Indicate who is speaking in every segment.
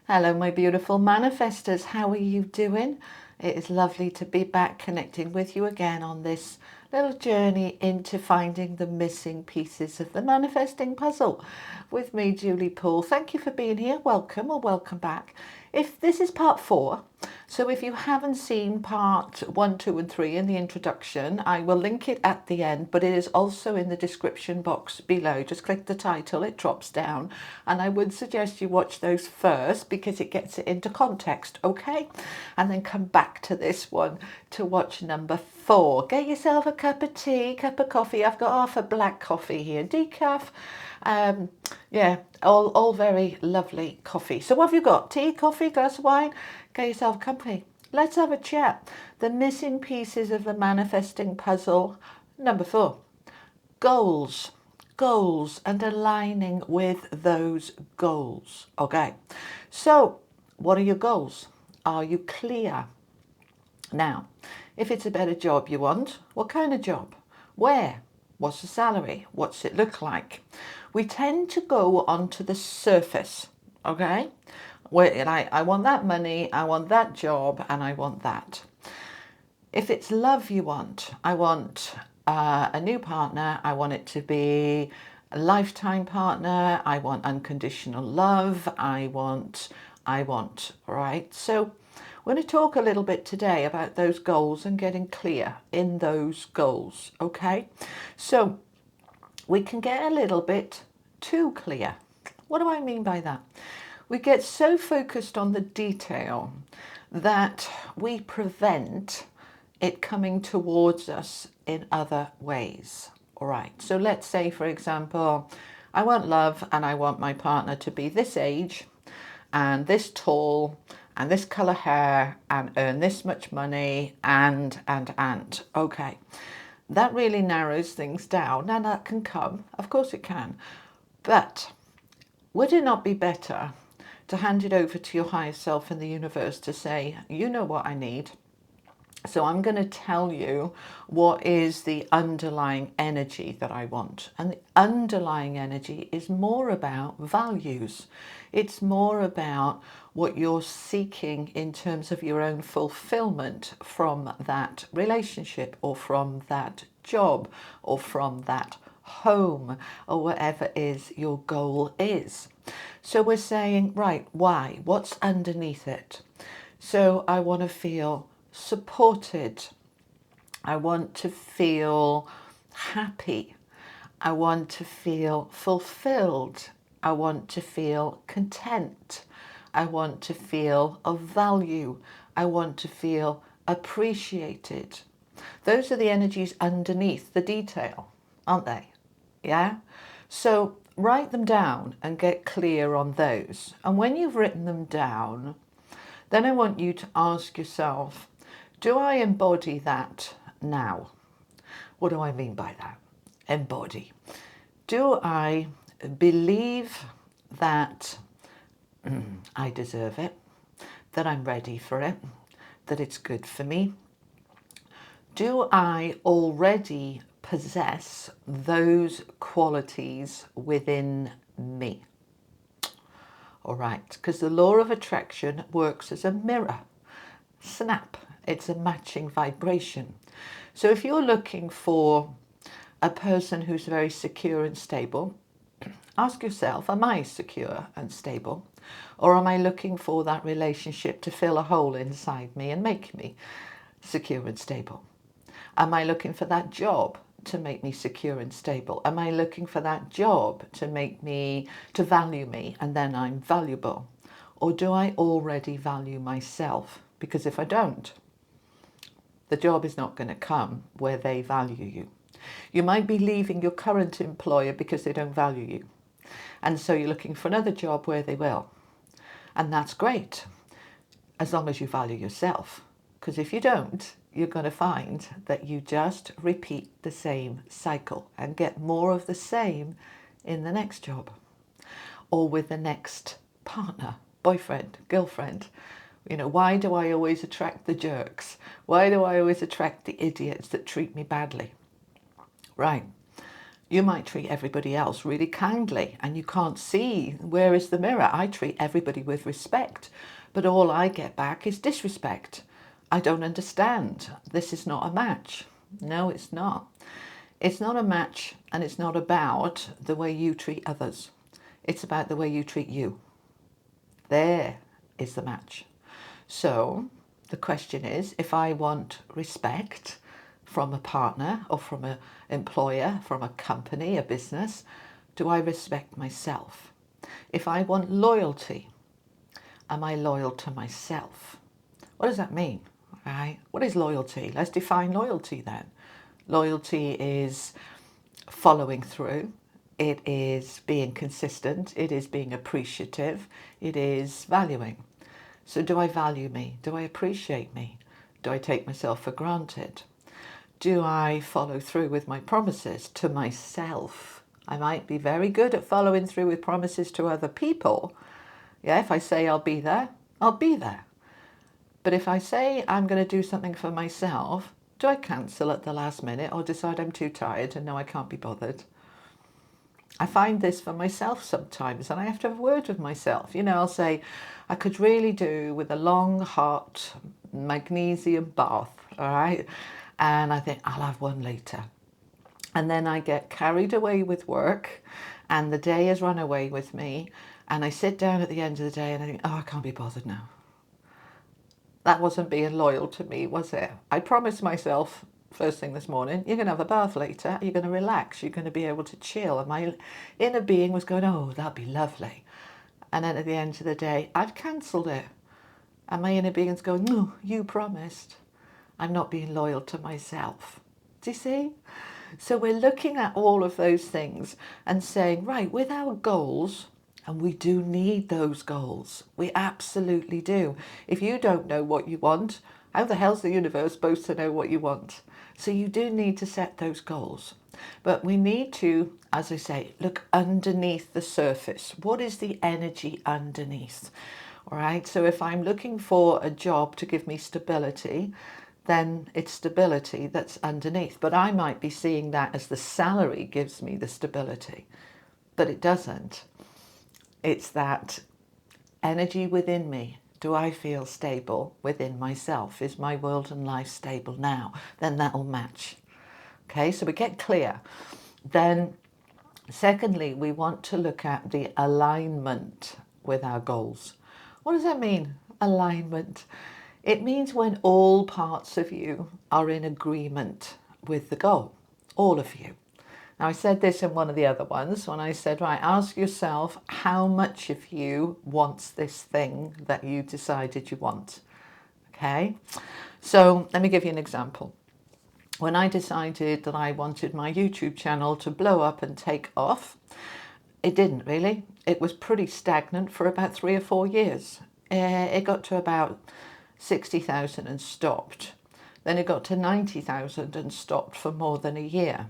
Speaker 1: Hello, my beautiful manifestors. How are you doing? It is lovely to be back connecting with you again on this little journey into finding the missing pieces of the manifesting puzzle with me, Julie Poole. Thank you for being here. Welcome or welcome back. If this is part 4, so if you haven't seen part 1, 2 and 3 in the introduction, I will link it at the end, but it is also in the description box below. Just click the title, it drops down, and I would suggest you watch those first because it gets it into context, okay? And then come back to this one to watch number 4. Get yourself a cup of tea, cup of coffee. I've got half a black coffee here, decaf. Yeah, all very lovely coffee. So what have you got? Tea, coffee, glass of wine? Get yourself company. Let's have a chat. The missing pieces of the manifesting puzzle. Number 4, goals. Goals and aligning with those goals. Okay, so what are your goals? Are you clear? Now, if it's a better job you want, what kind of job? Where? What's the salary? What's it look like? We tend to go onto the surface, okay? Where I want that money, I want that job, and I want that. If it's love you want, I want a new partner, I want it to be a lifetime partner, I want unconditional love, I want, right? So we're going to talk a little bit today about those goals and getting clear in those goals, okay? So we can get a little bit too clear. What do I mean by that? We get so focused on the detail that we prevent it coming towards us in other ways. All right, so let's say, for example, I want love and I want my partner to be this age and this tall and this colour hair and earn this much money and. Okay, that really narrows things down, and that can come, of course it can, but would it not be better to hand it over to your higher self in the universe to say, you know what I need, so I'm going to tell you what is the underlying energy that I want. And the underlying energy is more about values. It's more about what you're seeking in terms of your own fulfillment from that relationship or from that job or from that home or whatever is your goal is. So we're saying, right, why? What's underneath it? So I want to feel supported. I want to feel happy. I want to feel fulfilled. I want to feel content. I want to feel of value. I want to feel appreciated. Those are the energies underneath the detail, aren't they? Yeah? So write them down and get clear on those. And when you've written them down, then I want you to ask yourself, do I embody that now? What do I mean by that? Embody. Do I believe that I deserve it, that I'm ready for it, that it's good for me? Do I already possess those qualities within me? All right, because the law of attraction works as a mirror. Snap, it's a matching vibration. So if you're looking for a person who's very secure and stable, ask yourself, am I secure and stable? Or am I looking for that relationship to fill a hole inside me and make me secure and stable? Am I looking for that job to make me secure and stable? Am I looking for that job to make me, to value me and then I'm valuable? Or do I already value myself? Because if I don't, the job is not going to come where they value you. You might be leaving your current employer because they don't value you. And so you're looking for another job where they will. And that's great, as long as you value yourself. Because if you don't, you're going to find that you just repeat the same cycle and get more of the same in the next job or with the next partner, boyfriend, girlfriend. You know, why do I always attract the jerks? Why do I always attract the idiots that treat me badly? Right. You might treat everybody else really kindly and you can't see where is the mirror. I treat everybody with respect, but all I get back is disrespect. I don't understand. This is not a match. No, it's not. It's not a match, and it's not about the way you treat others. It's about the way you treat you. There is the match. So the question is, if I want respect from a partner or from an employer, from a company, a business, do I respect myself? If I want loyalty, am I loyal to myself? What does that mean? Right? What is loyalty? Let's define loyalty then. Loyalty is following through. It is being consistent. It is being appreciative. It is valuing. So do I value me? Do I appreciate me? Do I take myself for granted? Do I follow through with my promises to myself? I might be very good at following through with promises to other people. Yeah, if I say I'll be there, I'll be there. But if I say I'm going to do something for myself, do I cancel at the last minute or decide I'm too tired and no, I can't be bothered? I find this for myself sometimes, and I have to have a word with myself. I'll say, I could really do with a long, hot magnesium bath, all right? And I think, I'll have one later. And then I get carried away with work, and the day has run away with me, and I sit down at the end of the day and I think, oh, I can't be bothered now. That wasn't being loyal to me, was it? I promised myself first thing this morning, you're going to have a bath later, you're going to relax, you're going to be able to chill. And my inner being was going, oh, that'd be lovely. And then at the end of the day, I'd cancelled it. And my inner being's going, no, you promised. I'm not being loyal to myself. Do you see? So we're looking at all of those things and saying, right, with our goals, and we do need those goals. We absolutely do. If you don't know what you want, how the hell's the universe supposed to know what you want? So you do need to set those goals. But we need to, as I say, look underneath the surface. What is the energy underneath? All right, so if I'm looking for a job to give me stability, then it's stability that's underneath. But I might be seeing that as the salary gives me the stability, but it doesn't. It's that energy within me. Do I feel stable within myself? Is my world and life stable now? Then that'll match. Okay, so we get clear. Then secondly, we want to look at the alignment with our goals. What does that mean, alignment? It means when all parts of you are in agreement with the goal, all of you. Now, I said this in one of the other ones when I said, right, ask yourself how much of you wants this thing that you decided you want. Okay, so let me give you an example. When I decided that I wanted my YouTube channel to blow up and take off, it didn't really. It was pretty stagnant for about 3 or 4 years. It got to about 60,000 and stopped. Then it got to 90,000 and stopped for more than a year.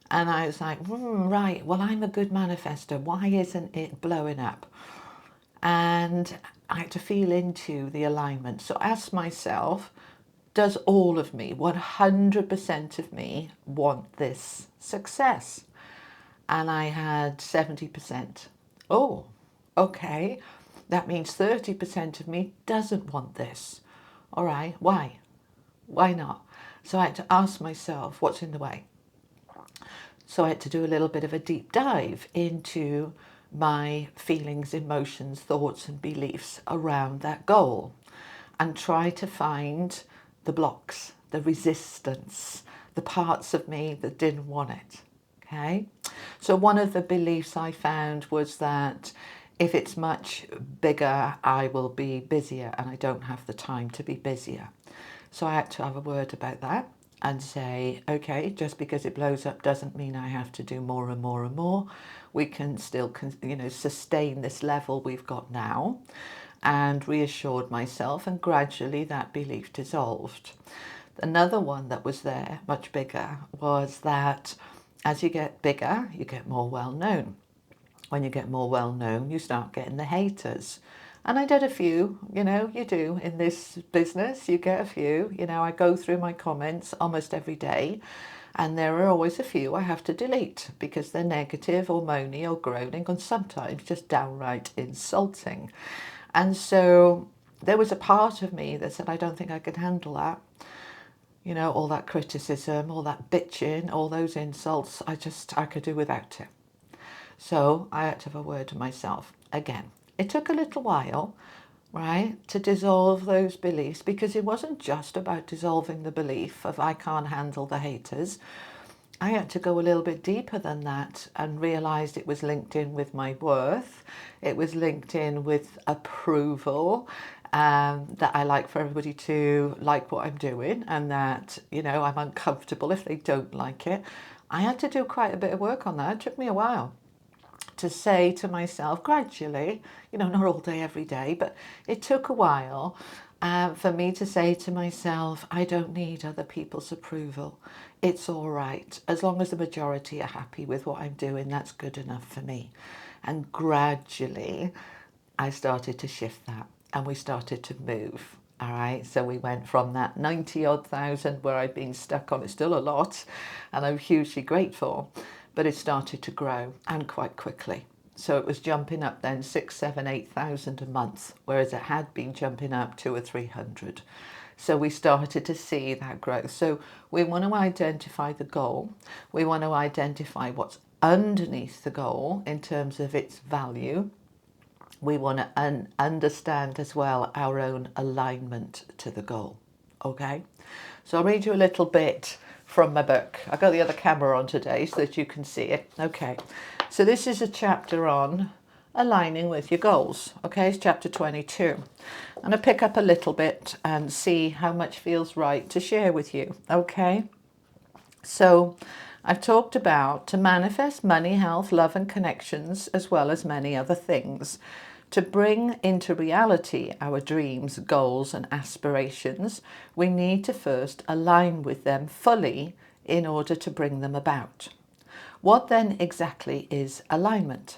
Speaker 1: And I was like, right, well, I'm a good manifester. Why isn't it blowing up? And I had to feel into the alignment. So ask myself, does all of me, 100% of me, want this success? And I had 70%. Oh, okay. That means 30% of me doesn't want this. All right, why? Why not? So I had to ask myself, what's in the way? So I had to do a little bit of a deep dive into my feelings, emotions, thoughts and beliefs around that goal and try to find the blocks, the resistance, the parts of me that didn't want it. Okay, so one of the beliefs I found was that if it's much bigger, I will be busier and I don't have the time to be busier. So I had to have a word about that and say, okay, just because it blows up doesn't mean I have to do more and more and more. We can still, sustain this level we've got now, and reassured myself, and gradually that belief dissolved. Another one that was there, much bigger, was that as you get bigger, you get more well-known. When you get more well-known, you start getting the haters. And I did a few, you do in this business, you get a few. I go through my comments almost every day And there are always a few I have to delete because they're negative or moany or groaning and sometimes just downright insulting. And so there was a part of me that said, I don't think I could handle that. You know, all that criticism, all that bitching, all those insults, I could do without it. So I had to have a word to myself again. It took a little while, right, to dissolve those beliefs, because it wasn't just about dissolving the belief of I can't handle the haters. I had to go a little bit deeper than that and realised it was linked in with my worth. It was linked in with approval, that I like for everybody to like what I'm doing, and that, you know, I'm uncomfortable if they don't like it. I had to do quite a bit of work on that. It took me a while to say to myself gradually, you know, not all day, every day, but it took a while for me to say to myself, I don't need other people's approval. It's all right. As long as the majority are happy with what I'm doing, that's good enough for me. And gradually, I started to shift that and we started to move. All right, so we went from that 90 odd thousand where I'd been stuck on, it's still a lot, and I'm hugely grateful, but it started to grow and quite quickly. So it was jumping up then 6, 7, 8,000 a month, whereas it had been jumping up 200 or 300. So we started to see that growth. So we want to identify the goal. We want to identify what's underneath the goal in terms of its value. We want to understand as well our own alignment to the goal. Okay, so I'll read you a little bit from my book. I've got the other camera on today so that you can see it. Okay, so this is a chapter on aligning with your goals. Okay, it's chapter 22. I'm going to pick up a little bit and see how much feels right to share with you. Okay, so I've talked about to manifest money, health, love and connections, as well as many other things. To bring into reality our dreams, goals and aspirations, we need to first align with them fully in order to bring them about. What then exactly is alignment?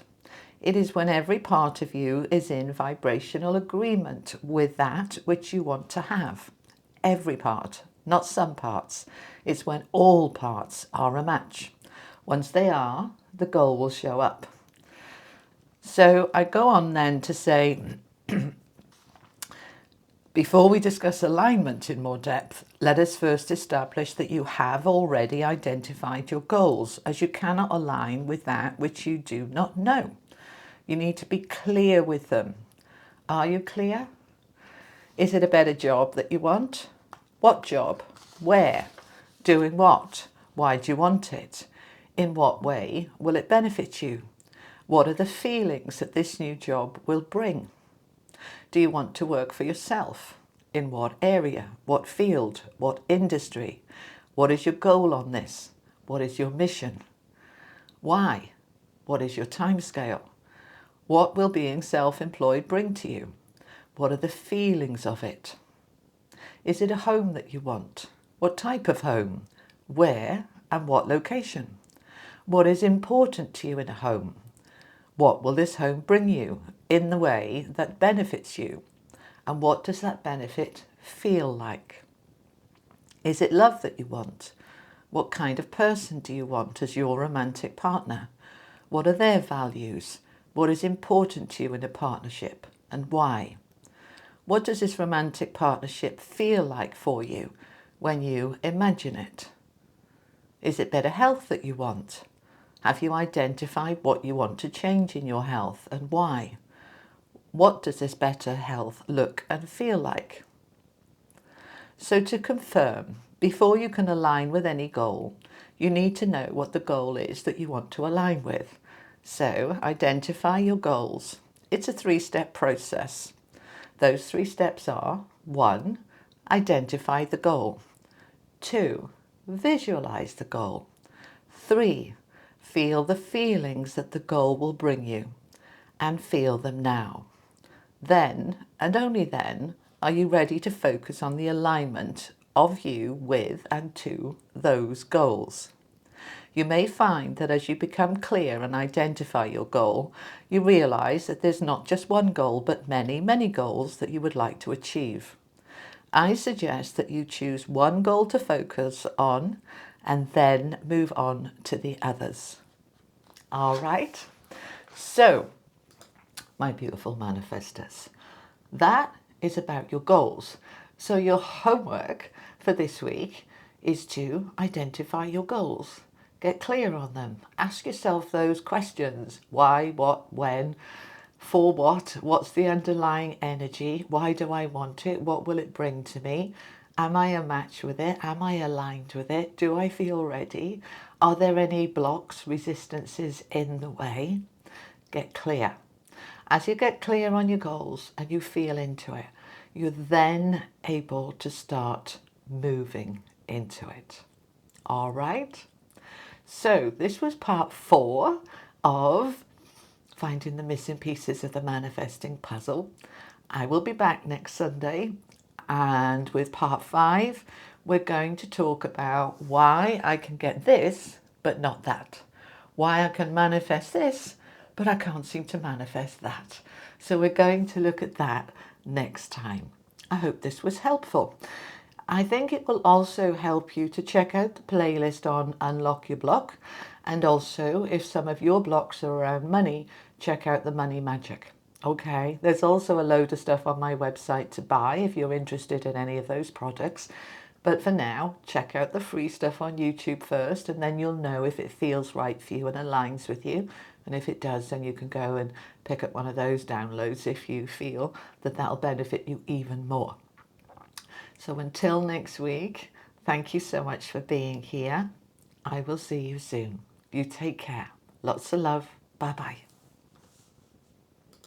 Speaker 1: It is when every part of you is in vibrational agreement with that which you want to have. Every part, not some parts. It's when all parts are a match. Once they are, the goal will show up. So I go on then to say, before we discuss alignment in more depth, let us first establish that you have already identified your goals, as you cannot align with that which you do not know. You need to be clear with them. Are you clear? Is it a better job that you want? What job? Where? Doing what? Why do you want it? In what way will it benefit you? What are the feelings that this new job will bring? Do you want to work for yourself? In what area? What field? What industry? What is your goal on this? What is your mission? Why? What is your timescale? What will being self-employed bring to you? What are the feelings of it? Is it a home that you want? What type of home? Where and what location? What is important to you in a home? What will this home bring you in the way that benefits you? And what does that benefit feel like? Is it love that you want? What kind of person do you want as your romantic partner? What are their values? What is important to you in a partnership and why? What does this romantic partnership feel like for you when you imagine it? Is it better health that you want? Have you identified what you want to change in your health and why? What does this better health look and feel like? So to confirm, before you can align with any goal, you need to know what the goal is that you want to align with. So identify your goals. It's a 3-step process. Those 3 steps are: 1, identify the goal. 2, visualize the goal. 3, feel the feelings that the goal will bring you, and feel them now. Then, and only then, are you ready to focus on the alignment of you with and to those goals. You may find that as you become clear and identify your goal, you realise that there's not just one goal, but many, many goals that you would like to achieve. I suggest that you choose one goal to focus on and then move on to the others. All right. So, my beautiful manifestors, that is about your goals. So your homework for this week is to identify your goals. Get clear on them. Ask yourself those questions. Why, what, when, for what? What's the underlying energy? Why do I want it? What will it bring to me? Am I a match with it? Am I aligned with it? Do I feel ready? Are there any blocks, resistances in the way? Get clear. As you get clear on your goals and you feel into it, you're then able to start moving into it. All right? So this was part 4 of finding the missing pieces of the manifesting puzzle. I will be back next Sunday, and with part 5, we're going to talk about why I can get this, but not that. Why I can manifest this, but I can't seem to manifest that. So we're going to look at that next time. I hope this was helpful. I think it will also help you to check out the playlist on Unlock Your Block, and also if some of your blocks are around money, check out the Money Magic. Okay, there's also a load of stuff on my website to buy if you're interested in any of those products. But for now, check out the free stuff on YouTube first, and then you'll know if it feels right for you and aligns with you. And if it does, then you can go and pick up one of those downloads if you feel that that'll benefit you even more. So until next week, thank you so much for being here. I will see you soon. You take care. Lots of love. Bye-bye.